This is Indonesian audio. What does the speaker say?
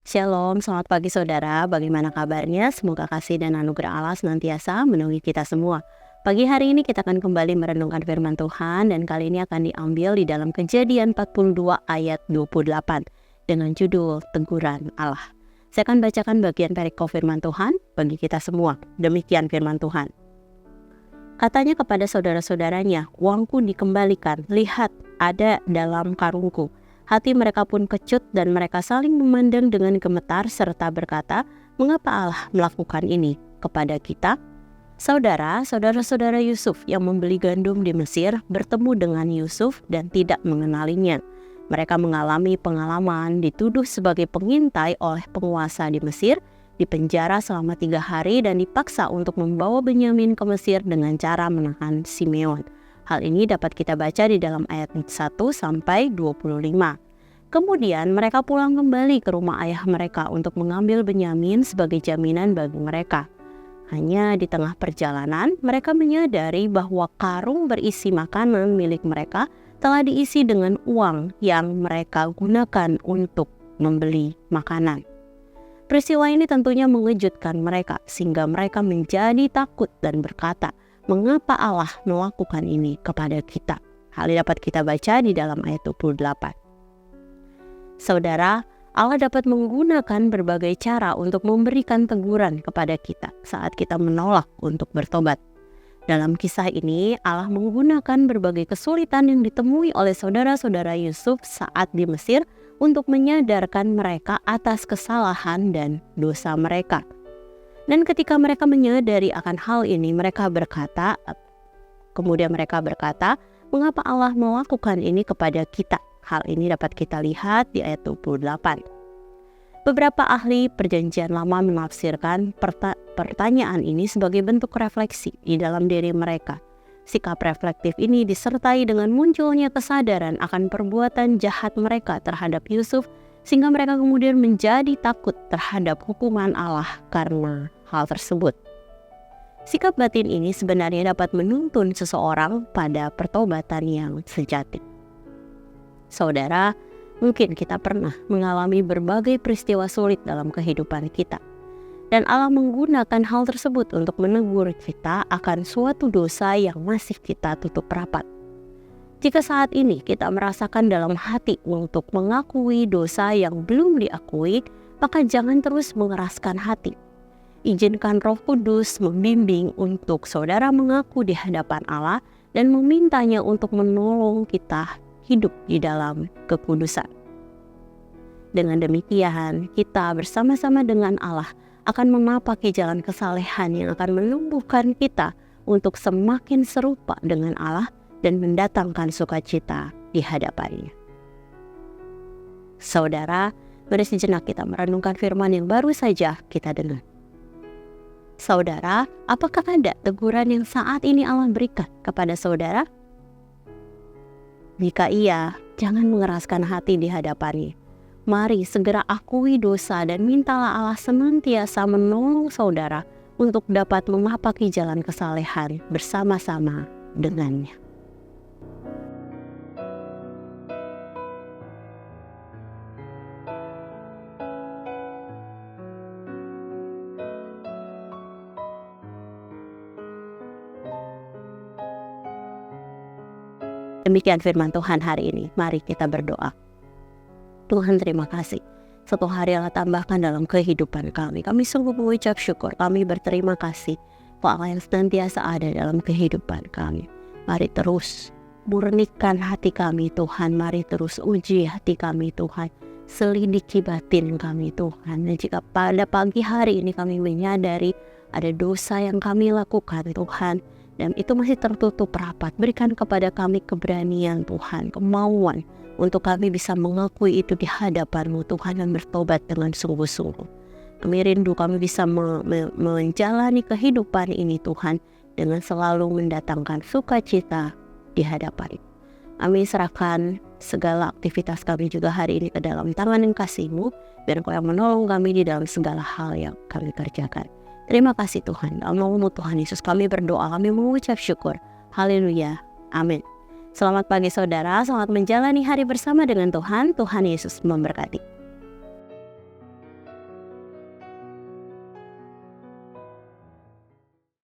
Shalom, selamat pagi saudara. Bagaimana kabarnya? Semoga kasih dan anugerah Allah senantiasa memenuhi kita semua. Pagi hari ini kita akan kembali merenungkan firman Tuhan dan kali ini akan diambil di dalam Kejadian 42 ayat 28 dengan judul Teguran Allah. Saya akan bacakan bagian perikop firman Tuhan bagi kita semua. Demikian firman Tuhan. Katanya kepada saudara-saudaranya, "Uangku dikembalikan, lihat ada dalam karungku." Hati mereka pun kecut dan mereka saling memandang dengan gemetar serta berkata, "Mengapa Allah melakukan ini kepada kita?" Saudara-saudara Yusuf yang membeli gandum di Mesir bertemu dengan Yusuf dan tidak mengenalinya. Mereka mengalami pengalaman dituduh sebagai pengintai oleh penguasa di Mesir, dipenjara selama 3 hari dan dipaksa untuk membawa Benyamin ke Mesir dengan cara menahan Simeon. Hal ini dapat kita baca di dalam ayat 1 sampai 25. Kemudian mereka pulang kembali ke rumah ayah mereka untuk mengambil Benyamin sebagai jaminan bagi mereka. Hanya di tengah perjalanan mereka menyadari bahwa karung berisi makanan milik mereka telah diisi dengan uang yang mereka gunakan untuk membeli makanan. Peristiwa ini tentunya mengejutkan mereka sehingga mereka menjadi takut dan berkata, "Mengapa Allah melakukan ini kepada kita?" Hal ini dapat kita baca di dalam ayat 28. Saudara, Allah dapat menggunakan berbagai cara untuk memberikan teguran kepada kita saat kita menolak untuk bertobat. Dalam kisah ini, Allah menggunakan berbagai kesulitan yang ditemui oleh saudara-saudara Yusuf saat di Mesir untuk menyadarkan mereka atas kesalahan dan dosa mereka. Dan ketika mereka menyadari akan hal ini, kemudian mereka berkata, "Mengapa Allah melakukan ini kepada kita?" Hal ini dapat kita lihat di ayat 28. Beberapa ahli perjanjian lama menafsirkan pertanyaan ini sebagai bentuk refleksi di dalam diri mereka. Sikap reflektif ini disertai dengan munculnya kesadaran akan perbuatan jahat mereka terhadap Yusuf, sehingga mereka kemudian menjadi takut terhadap hukuman Allah karena hal tersebut. Sikap batin ini sebenarnya dapat menuntun seseorang pada pertobatan yang sejati. Saudara, mungkin kita pernah mengalami berbagai peristiwa sulit dalam kehidupan kita. Dan Allah menggunakan hal tersebut untuk menegur kita akan suatu dosa yang masih kita tutup rapat. Jika saat ini kita merasakan dalam hati untuk mengakui dosa yang belum diakui, maka jangan terus mengeraskan hati. Izinkan Roh Kudus membimbing untuk saudara mengaku di hadapan Allah dan memintanya untuk menolong kita hidup di dalam kekudusan. Dengan demikian, kita bersama-sama dengan Allah akan menapaki jalan kesalehan yang akan menumbuhkan kita untuk semakin serupa dengan Allah dan mendatangkan sukacita di hadapannya. Saudara, mari sejenak kita merenungkan firman yang baru saja kita dengar. Saudara, apakah ada teguran yang saat ini Allah berikan kepada saudara? Jika iya, jangan mengeraskan hati di hadapannya. Mari segera akui dosa dan mintalah Allah senantiasa menolong saudara untuk dapat memapaki jalan kesalehan bersama-sama dengannya. Demikian firman Tuhan hari ini. Mari kita berdoa. Tuhan, terima kasih. Satu hari Allah tambahkan dalam kehidupan kami. Kami sungguh mengucap syukur. Kami berterima kasih bahwa Allah yang senantiasa ada dalam kehidupan kami. Mari terus murnikan hati kami Tuhan. Mari terus uji hati kami Tuhan. Selidiki batin kami Tuhan. Dan jika pada pagi hari ini kami menyadari ada dosa yang kami lakukan Tuhan, dan itu masih tertutup rapat, berikan kepada kami keberanian Tuhan, kemauan untuk kami bisa mengakui itu di hadapan-Mu Tuhan dan bertobat dengan sungguh-sungguh. Kami rindu kami bisa menjalani kehidupan ini Tuhan dengan selalu mendatangkan sukacita di hadapan. Kami serahkan segala aktivitas kami juga hari ini ke dalam tangan dan kasih-Mu, biar Engkau yang menolong kami di dalam segala hal yang kami kerjakan. Terima kasih Tuhan. Dalam nama Tuhan Yesus kami berdoa, kami mengucap syukur. Haleluya. Amin. Selamat pagi saudara, selamat menjalani hari bersama dengan Tuhan. Tuhan Yesus memberkati.